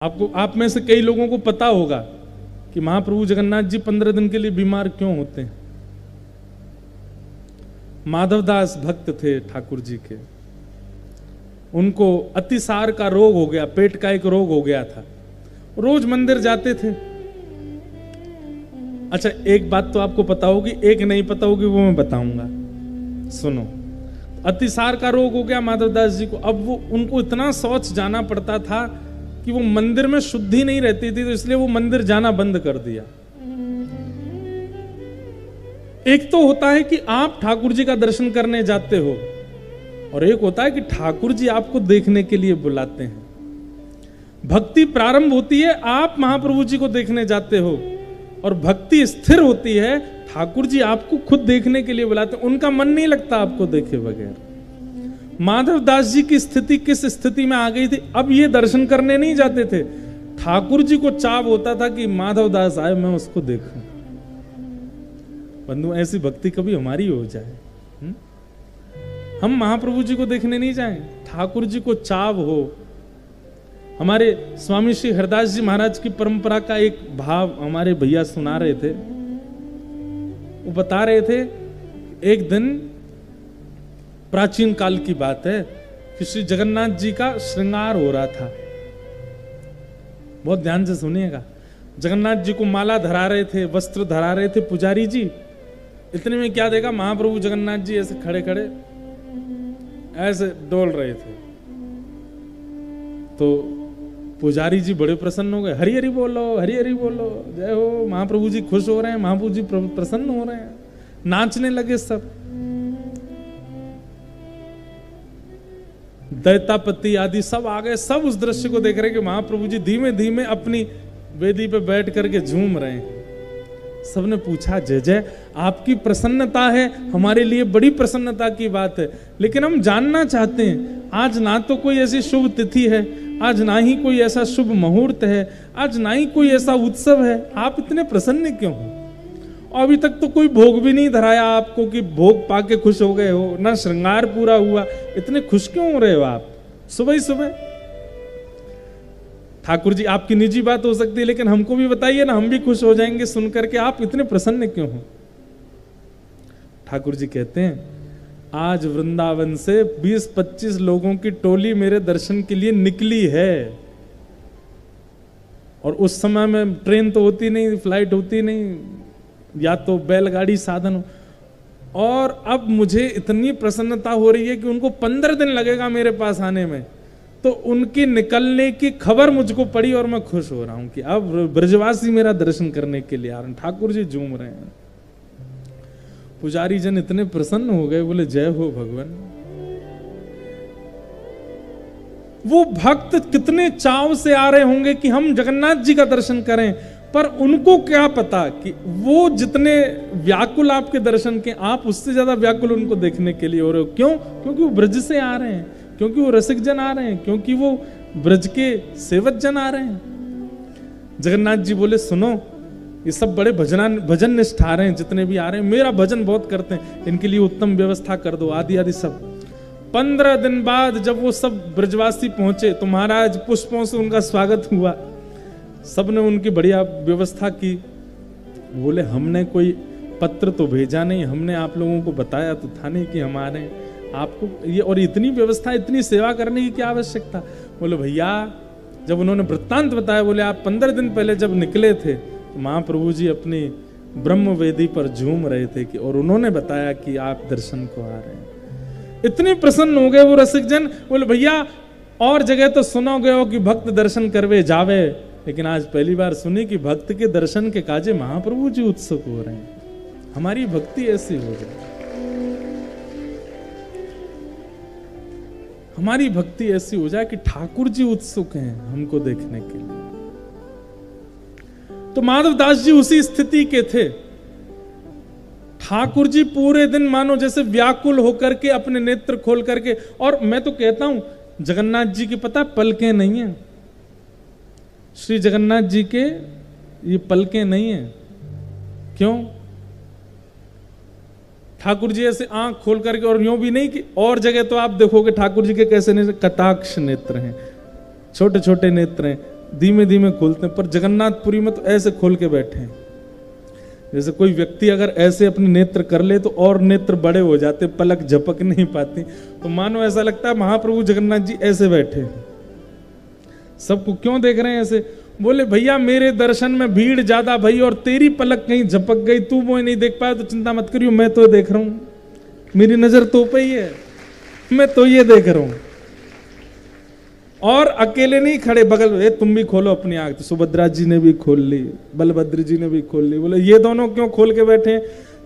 आप में से कई लोगों को पता होगा कि महाप्रभु जगन्नाथ जी 15 दिन के लिए बीमार क्यों होते हैं। माधवदास भक्त थे ठाकुर जी के, उनको अतिसार का रोग हो गया, पेट का एक रोग हो गया था, रोज मंदिर जाते थे। अच्छा, एक बात तो आपको पता होगी, एक नहीं पता होगी, वो मैं बताऊंगा, सुनो। अतिसार का रोग हो गया माधवदास जी को। अब वो उनको इतना शौच जाना पड़ता था कि वो मंदिर में शुद्धि नहीं रहती थी, तो इसलिए वो मंदिर जाना बंद कर दिया। एक तो होता है कि आप ठाकुर जी का दर्शन करने जाते हो, और एक होता है कि ठाकुर जी आपको देखने के लिए बुलाते हैं। भक्ति प्रारंभ होती है, आप महाप्रभु जी को देखने जाते हो, और भक्ति स्थिर होती है, ठाकुर जी आपको खुद देखने के लिए बुलाते हैं। उनका मन नहीं लगता आपको देखे बगैर। माधवदास जी की स्थिति किस स्थिति में आ गई थी? अब ये दर्शन करने नहीं जाते थे, ठाकुर जी को चाव होता था कि माधवदास आए, मैं उसको देखूं। बंधु, ऐसी भक्ति कभी हमारी हो जाए, हम महाप्रभु जी को देखने नहीं जाएं, ठाकुर जी को चाव हो। हमारे स्वामी श्री हरदास जी महाराज की परंपरा का एक भाव हमारे भैया सुना रहे थे। वो बता रहे थे, एक दिन प्राचीन काल की बात है कि श्री जगन्नाथ जी का श्रृंगार हो रहा था। बहुत ध्यान से सुनिएगा। जगन्नाथ जी को माला धरा रहे थे, वस्त्र धरा रहे थे पुजारी जी। इतने में क्या देखा, महाप्रभु जगन्नाथ जी ऐसे खड़े खड़े ऐसे डोल रहे थे। तो पुजारी जी बड़े प्रसन्न हो गए, हरि हरि बोलो, हरि हरि बोलो, जय हो। महाप्रभु जी खुश हो रहे हैं, महाप्रभु जी प्रसन्न हो रहे हैं, नाचने लगे सब। दैतापति आदि सब आ गए, सब उस दृश्य को देख रहे हैं कि महाप्रभु जी धीमे धीमे अपनी वेदी पे बैठ करके झूम रहे हैं। सबने पूछा, जय जय, आपकी प्रसन्नता है, हमारे लिए बड़ी प्रसन्नता की बात है, लेकिन हम जानना चाहते हैं, आज ना तो कोई ऐसी शुभ तिथि है, आज ना ही कोई ऐसा शुभ मुहूर्त है, आज ना ही कोई ऐसा उत्सव है, आप इतने प्रसन्न क्यों हो? और अभी तक तो कोई भोग भी नहीं धराया आपको कि भोग पाके खुश हो गए हो, ना श्रृंगार पूरा हुआ, इतने खुश क्यों हो रहे हो आप सुबह ही सुबह? ठाकुर जी, आपकी निजी बात हो सकती है, लेकिन हमको भी बताइए ना, हम भी खुश हो जाएंगे सुनकर के आप इतने प्रसन्न क्यों हो? ठाकुर जी कहते हैं, आज वृंदावन से 20-25 लोगों की टोली मेरे दर्शन के लिए निकली है, और उस समय में ट्रेन तो होती नहीं, फ्लाइट होती नहीं, या तो बैलगाड़ी साधन हो, और अब मुझे इतनी प्रसन्नता हो रही है कि उनको 15 दिन लगेगा मेरे पास आने में, तो उनकी निकलने की खबर मुझको पड़ी और मैं खुश हो रहा हूं कि अब ब्रजवासी मेरा दर्शन करने के लिए आ रहे हैं। ठाकुर जी झूम रहे हैं। पुजारी जन इतने प्रसन्न हो गए, बोले जय हो भगवान। वो भक्त कितने चाव से आ रहे होंगे कि हम जगन्नाथ जी का दर्शन करें, पर उनको क्या पता कि वो जितने व्याकुल आपके दर्शन के, आप उससे ज्यादा व्याकुल उनको देखने के लिए हो रहे हो। क्यों? क्योंकि वो ब्रज से आ रहे हैं, क्योंकि वो रसिक जन आ रहे हैं, क्योंकि वो ब्रज के सेवक जन आ रहे हैं। जगन्नाथ जी बोले, सुनो, ये सब बड़े भजन निष्ठ आ रहे हैं, जितने भी आ रहे हैं, मेरा भजन बहुत करते हैं, इनके लिए उत्तम व्यवस्था कर दो, आदि आदि सब। 15 दिन बाद जब वो सब ब्रजवासी पहुंचे, तो महाराज पुष्पों से उनका स्वागत हुआ, सबने उनकी बढ़िया व्यवस्था की। बोले, हमने कोई पत्र तो भेजा नहीं, हमने आप लोगों को बताया तो था नहीं कि हम आ रहे हैं, आपको ये और इतनी व्यवस्था, इतनी सेवा करने की क्या आवश्यकता? बोले, भैया, जब उन्होंने वृत्तांत बताया, बोले आप 15 दिन पहले जब निकले थे, तो महाप्रभु जी अपनी ब्रह्म वेदी पर झूम रहे थे कि, और उन्होंने बताया कि आप दर्शन को आ रहे हैं। इतने प्रसन्न हो गए वो रसिक जन। बोले, भैया, और जगह तो सुनोगे हो कि भक्त दर्शन करवे जावे, लेकिन आज पहली बार सुनी कि भक्त के दर्शन के काजे महाप्रभु जी उत्सुक हो रहे हैं। हमारी भक्ति ऐसी हो जाए, हमारी भक्ति ऐसी हो जाए कि ठाकुर जी उत्सुक हैं हमको देखने के लिए। तो माधवदास जी उसी स्थिति के थे। ठाकुर जी पूरे दिन मानो जैसे व्याकुल होकर के अपने नेत्र खोल करके, और मैं तो कहता हूं जगन्नाथ जी की पता पलकें नहीं है, श्री जगन्नाथ जी के ये पलकें नहीं है। क्यों? ठाकुर जी ऐसे आंख खोल करके, और यूं भी नहीं कि, और जगह तो आप देखोगे ठाकुर जी के कैसे कटाक्ष नेत्र हैं, छोटे छोटे नेत्र हैं, धीमे धीमे खोलते हैं, पर जगन्नाथपुरी में तो ऐसे खोल के बैठे हैं। जैसे कोई व्यक्ति अगर ऐसे अपने नेत्र कर ले तो और नेत्र बड़े हो जाते, पलक झपक नहीं पाती, तो मानो ऐसा लगता है महाप्रभु जगन्नाथ जी ऐसे बैठे हैं। सबको क्यों देख रहे हैं ऐसे? बोले भैया मेरे दर्शन में भीड़ ज्यादा भई और तेरी पलक कहीं झपक गई, तू वो नहीं देख पाया तो चिंता मत करियो, मैं तो देख रहा हूं, मेरी नजर तो पे ही है, मैं तो ये देख रहा हूं। और अकेले नहीं खड़े, बगल में तुम भी खोलो अपनी आंख। तो सुभद्रा जी ने भी खोल ली, बलभद्र जी ने भी खोल ली। बोले ये दोनों क्यों खोल के बैठे हैं?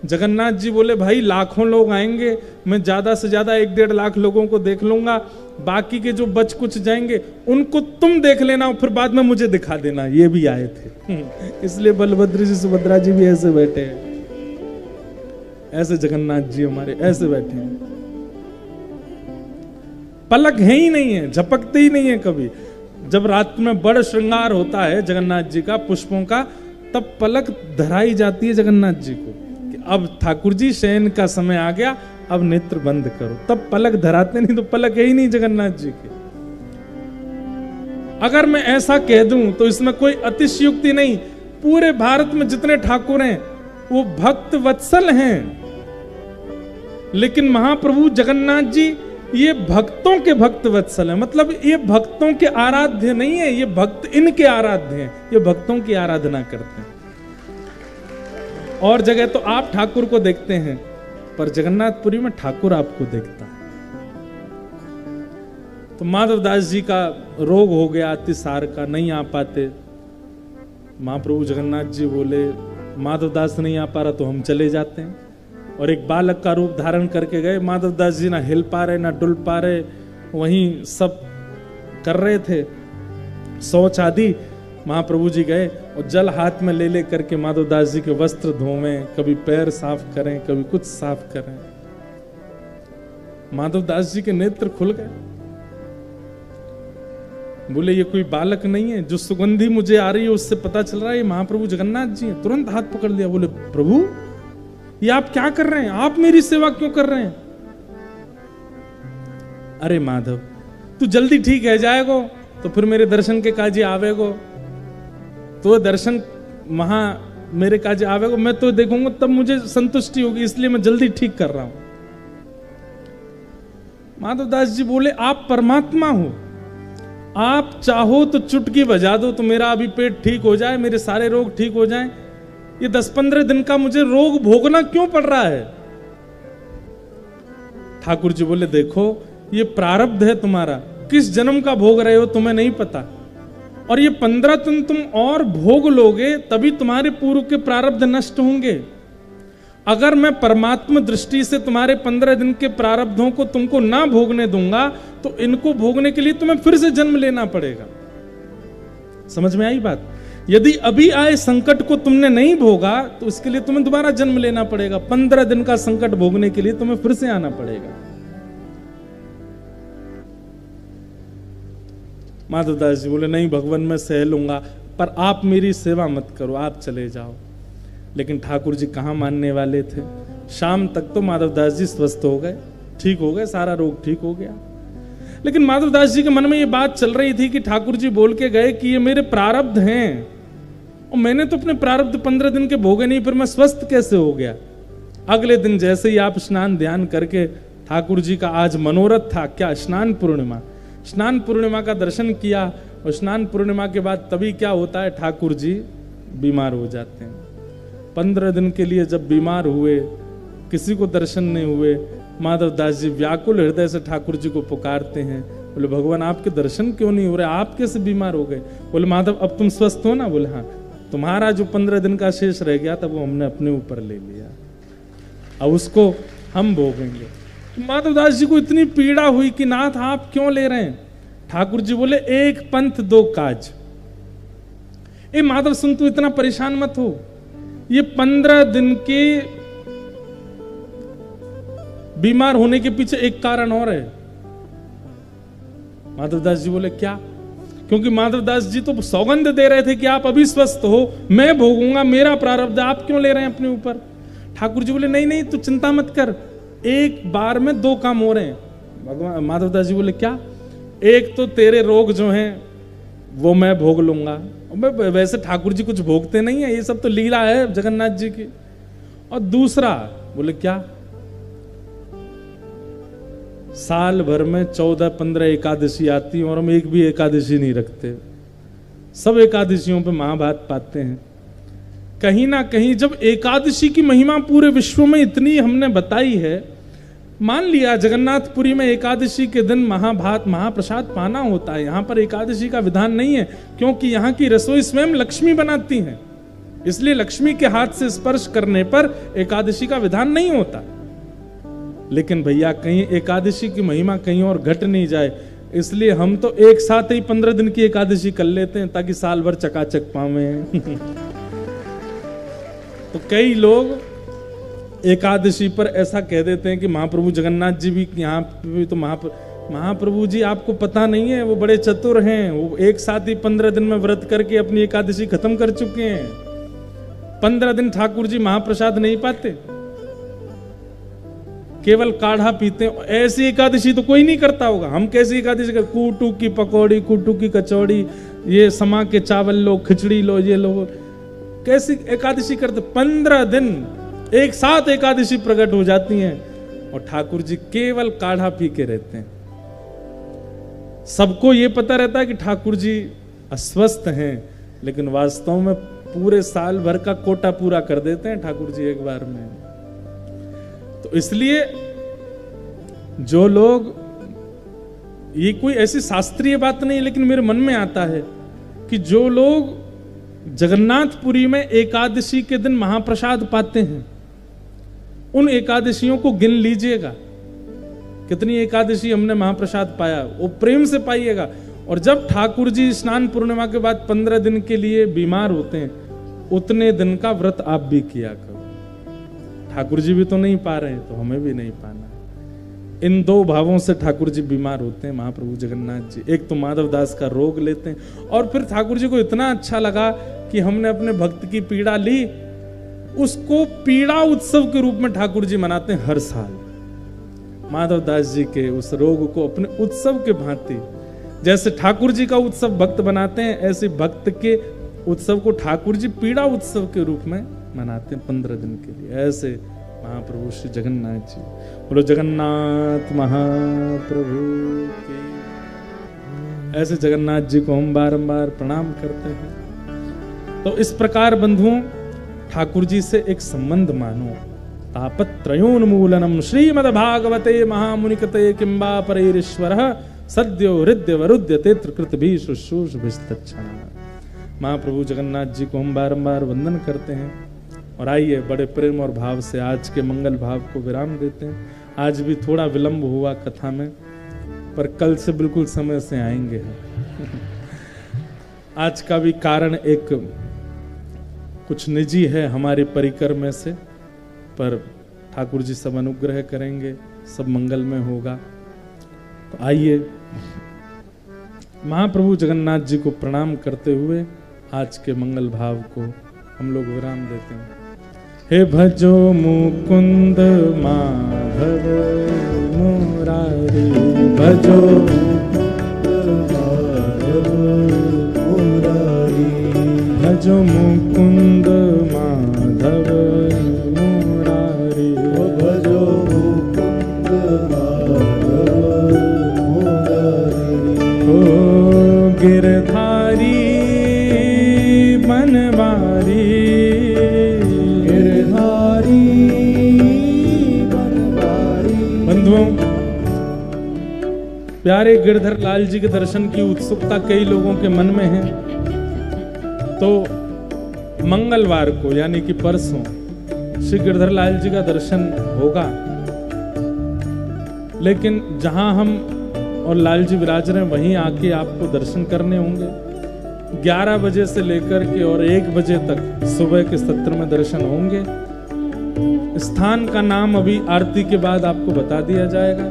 जगन्नाथ जी बोले भाई लाखों लोग आएंगे, मैं ज्यादा से ज्यादा 1-1.5 लाख लोगों को देख लूंगा, बाकी के जो बच कुछ जाएंगे उनको तुम देख लेना और फिर बाद में मुझे दिखा देना। ये भी आए थे इसलिए बलभद्र जी सुभद्रा जी भी ऐसे बैठे हैं, ऐसे जगन्नाथ जी हमारे ऐसे बैठे हैं। पलक है ही नहीं है, झपकते ही नहीं है कभी। जब रात में बड़ श्रृंगार होता है जगन्नाथ जी का पुष्पों का, तब पलक धराई जाती है जगन्नाथ जी को कि अब ठाकुर जी शयन का समय आ गया, अब नेत्र बंद करो, तब पलक धराते, नहीं तो पलक है ही नहीं जगन्नाथ जी की। अगर मैं ऐसा कह दूं तो इसमें कोई अतिशयोक्ति नहीं। पूरे भारत में जितने ठाकुर हैं वो भक्त वत्सल हैं, लेकिन महाप्रभु जगन्नाथ जी ये भक्तों के भक्त वत्सल है। मतलब ये भक्तों के आराध्य नहीं है, ये भक्त इनके आराध्य हैं, ये भक्तों की आराधना करते हैं। और जगह तो आप ठाकुर को देखते हैं, पर जगन्नाथपुरी में ठाकुर आपको देखता है। तो माधवदास जी का रोग हो गया अतिसार का, नहीं आ पाते। महाप्रभु जगन्नाथ जी बोले माधवदास नहीं आ पा रहा तो हम चले जाते हैं, और एक बालक का रूप धारण करके गए। माधवदास जी ना हिल पा रहे ना डुल पा रहे, वहीं सब कर रहे थे शौच आदि। महाप्रभु जी गए और जल हाथ में ले ले करके माधवदास जी के वस्त्र धोवें, कभी पैर साफ करें, कभी कुछ साफ करें। माधवदास जी के नेत्र खुल गए। बोले ये कोई बालक नहीं है, जो सुगंधी मुझे आ रही है उससे पता चल रहा है ये महाप्रभु जगन्नाथ जी हैं। तुरंत हाथ पकड़ लिया, बोले प्रभु ये आप क्या कर रहे हैं? आप मेरी सेवा क्यों कर रहे हैं? अरे माधव तू जल्दी ठीक है जाएगो तो फिर मेरे दर्शन के काजे आवेगो, तो दर्शन मेरे काजे आवेगो, मैं तो देखूंगा तब मुझे संतुष्टि होगी, इसलिए मैं जल्दी ठीक कर रहा हूं। माधवदास जी बोले आप परमात्मा हो, आप चाहो तो चुटकी बजा दो तो मेरा अभी पेट ठीक हो जाए, मेरे सारे रोग ठीक हो जाएं। ये 10-15 दिन का मुझे रोग भोगना क्यों पड़ रहा है? ठाकुर जी बोले देखो ये प्रारब्ध है तुम्हारा, किस जन्म का भोग रहे हो तुम्हें नहीं पता, और ये 15 दिन तुम और भोग लोगे तभी तुम्हारे पूर्व के प्रारब्ध नष्ट होंगे। अगर मैं परमात्मा दृष्टि से तुम्हारे 15 दिन के प्रारब्धों को तुमको ना भोगने दूंगा तो इनको भोगने के लिए तुम्हें फिर से जन्म लेना पड़ेगा। समझ में आई बात? यदि अभी आए संकट को तुमने नहीं भोगा तो इसके लिए तुम्हें दोबारा जन्म लेना पड़ेगा। 15 दिन का संकट भोगने के लिए तुम्हें फिर से आना पड़ेगा। माधवदास जी बोले नहीं भगवान मैं सह लूंगा, पर आप मेरी सेवा मत करो, आप चले जाओ। लेकिन ठाकुर जी कहां मानने वाले थे। शाम तक तो माधवदास जी स्वस्थ हो गए, ठीक हो गए, सारा रोग ठीक हो गया। लेकिन माधवदास जी के मन में ये बात चल रही थी कि ठाकुर जी बोल के गए कि ये मेरे प्रारब्ध हैं और मैंने तो अपने प्रारब्ध 15 दिन के भोगे नहीं, फिर मैं स्वस्थ कैसे हो गया। अगले दिन जैसे ही आप स्नान ध्यान करके, ठाकुर जी का आज मनोरथ था क्या, स्नान पूर्णिमा, स्नान पूर्णिमा का दर्शन किया, और स्नान पूर्णिमा के बाद तभी क्या होता है, ठाकुर जी बीमार हो जाते हैं। 15 दिन के लिए जब बीमार हुए, किसी को दर्शन नहीं हुए, माधवदास जी व्याकुल हृदय से ठाकुर जी को पुकारते हैं। बोले भगवान आपके दर्शन क्यों नहीं हो रहे, आप कैसे बीमार हो गए? बोले माधव अब तुम स्वस्थ हो ना? बोले हाँ, तुम्हारा जो 15 दिन का शेष रह गया था वो हमने अपने ऊपर ले लिया, अब उसको हम भोगेंगे। तो माधवदास जी को इतनी पीड़ा हुई कि नाथ आप क्यों ले रहे हैं? ठाकुर जी बोले एक पंथ दो काज। ए माधव सुन, तू इतना परेशान मत हो, ये 15 दिन के बीमार होने के पीछे एक कारण और है। माधवदास जी बोले क्या? क्योंकि माधवदास जी तो सौगंध दे रहे थे कि आप अभी स्वस्थ हो, मैं भोगूंगा, मेरा प्रारब्ध, आप क्यों ले रहे हैं अपने ऊपर? ठाकुर जी बोले नहीं नहीं तू चिंता मत कर, एक बार में 2 काम हो रहे हैं। भगवान माधवदास जी बोले क्या? एक तो तेरे रोग जो हैं वो मैं भोग लूंगा। और मैं वैसे ठाकुर जी कुछ भोगते नहीं है, ये सब तो लीला है जगन्नाथ जी की। और दूसरा बोले क्या, साल भर में 14-15 एकादशी आती है और हम एक भी एकादशी नहीं रखते, सब एकादशियों पे महाभारत पाते हैं। कहीं ना कहीं जब एकादशी की महिमा पूरे विश्व में इतनी हमने बताई है, मान लिया जगन्नाथपुरी में एकादशी के दिन महाभारत महाप्रसाद पाना होता है, यहां पर एकादशी का विधान नहीं है, क्योंकि यहां की रसोई स्वयं लक्ष्मी बनाती हैं, इसलिए लक्ष्मी के हाथ से स्पर्श करने पर एकादशी का विधान नहीं होता। लेकिन भैया कहीं एकादशी की महिमा कहीं और घट नहीं जाए, इसलिए हम तो एक साथ ही 15 दिन की एकादशी कर लेते हैं ताकि साल भर चकाचक पावे। तो कई लोग एकादशी पर ऐसा कह देते हैं कि महाप्रभु जगन्नाथ जी भी यहाँ भी तो महाप्रभु जी आपको पता नहीं है, वो बड़े चतुर हैं, वो एक साथ ही 15 दिन में व्रत करके अपनी एकादशी खत्म कर चुके हैं। 15 दिन ठाकुर जी महाप्रसाद नहीं पाते, केवल काढ़ा पीते हैं। ऐसी एकादशी तो कोई नहीं करता होगा। हम कैसी एकादशी कर, कूटू की पकौड़ी, कूटू की कचौड़ी, ये समा के चावल लो, खिचड़ी लो, ये लो, कैसी एकादशी करते? 15 दिन एक साथ एकादशी प्रकट हो जाती हैं और ठाकुर जी केवल काढ़ा पी के रहते हैं। सबको ये पता रहता है कि ठाकुर जी अस्वस्थ हैं, लेकिन वास्तव में पूरे साल भर का कोटा पूरा कर देते हैं ठाकुर जी एक बार में। तो इसलिए जो लोग, ये कोई ऐसी शास्त्रीय बात नहीं, लेकिन मेरे मन में आता है कि जो लोग जगन्नाथपुरी में एकादशी के दिन महाप्रसाद पाते हैं, उन एकादशियों को गिन लीजिएगा, कितनी एकादशी हमने महाप्रसाद पाया, वो प्रेम से पाइएगा। और जब ठाकुर जी स्नान पूर्णिमा के बाद 15 दिन के लिए बीमार होते हैं, उतने दिन का व्रत आप भी किया करो। ठाकुर जी भी तो नहीं पा रहे हैं, तो हमें भी नहीं पाना है। इन दो भावों से ठाकुर जी बीमार होते हैं महाप्रभु जगन्नाथ जी। एक तो माधव दास का रोग लेते हैं, और फिर ठाकुर जी को इतना अच्छा लगा कि हमने अपने भक्त की पीड़ा ली, उसको पीड़ा उत्सव के रूप में ठाकुर जी मनाते हैं हर साल। माधव दास जी के उस रोग को अपने उत्सव के भांति, जैसे ठाकुर जी का उत्सव भक्त बनाते हैं, ऐसे भक्त के उत्सव को ठाकुर जी पीड़ा उत्सव के रूप में मनाते हैं 15 दिन के लिए। ऐसे महाप्रभु श्री जगन्नाथ जी, बोलो जगन्नाथ महाप्रभु के। ऐसे जगन्नाथ जी को हम बारंबार प्रणाम करते हैं। तो इस प्रकार बंधुओं, ठाकुर जी से एक संबंध मानो। तापत्रयोन्मूलनम श्रीमद्भागवते महामुनिकते किंबा परेश्वर सद्यो हृदय वरुद्य तेत्र कृत भी शुश्रूष विस्तच्छण। महाप्रभु जगन्नाथ जी को हम बारंबार वंदन करते हैं। और आइए बड़े प्रेम और भाव से आज के मंगल भाव को विराम देते हैं। आज भी थोड़ा विलंब हुआ कथा में, पर कल से बिल्कुल समय से आएंगे हम। आज का भी कारण एक कुछ निजी है हमारे परिकर में से, पर ठाकुर जी सब अनुग्रह करेंगे, सब मंगल में होगा। तो आइए महाप्रभु जगन्नाथ जी को प्रणाम करते हुए आज के मंगल भाव को हम लोग विराम देते हैं। हे भजो मुकुंद माधव मुरारी, भजो भजो मुकुंद माधव मुरारी, भजो मुकुंद माधव मुरारी। ओ गिरधारी बनवारी, गिरधारी बनवारी। बंधुओं, प्यारे गिरधर लाल जी के दर्शन की उत्सुकता कई लोगों के मन में है। तो मंगलवार को यानी कि परसों श्री गिरधर लाल जी का दर्शन होगा, लेकिन जहां हम और लाल जी विराज रहे हैं वहीं आके आपको दर्शन करने होंगे। 11 बजे से लेकर के और 1 बजे तक सुबह के सत्र में दर्शन होंगे। स्थान का नाम अभी आरती के बाद आपको बता दिया जाएगा।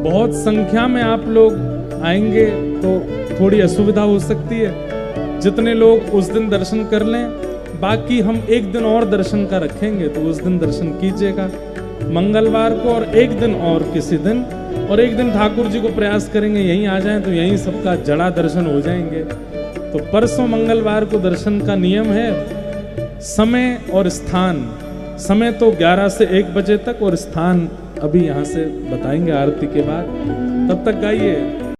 बहुत संख्या में आप लोग आएंगे तो थोड़ी असुविधा हो सकती है। जितने लोग उस दिन दर्शन कर लें, बाकी हम एक दिन और दर्शन का रखेंगे, तो उस दिन दर्शन कीजिएगा मंगलवार को, और एक दिन और किसी दिन, और एक दिन ठाकुर जी को प्रयास करेंगे यहीं आ जाएं तो यहीं सबका जड़ा दर्शन हो जाएंगे। तो परसों मंगलवार को दर्शन का नियम है, समय और स्थान। समय तो 11 से 1 बजे तक और स्थान अभी यहाँ से बताएंगे आरती के बाद। तब तक गाइए।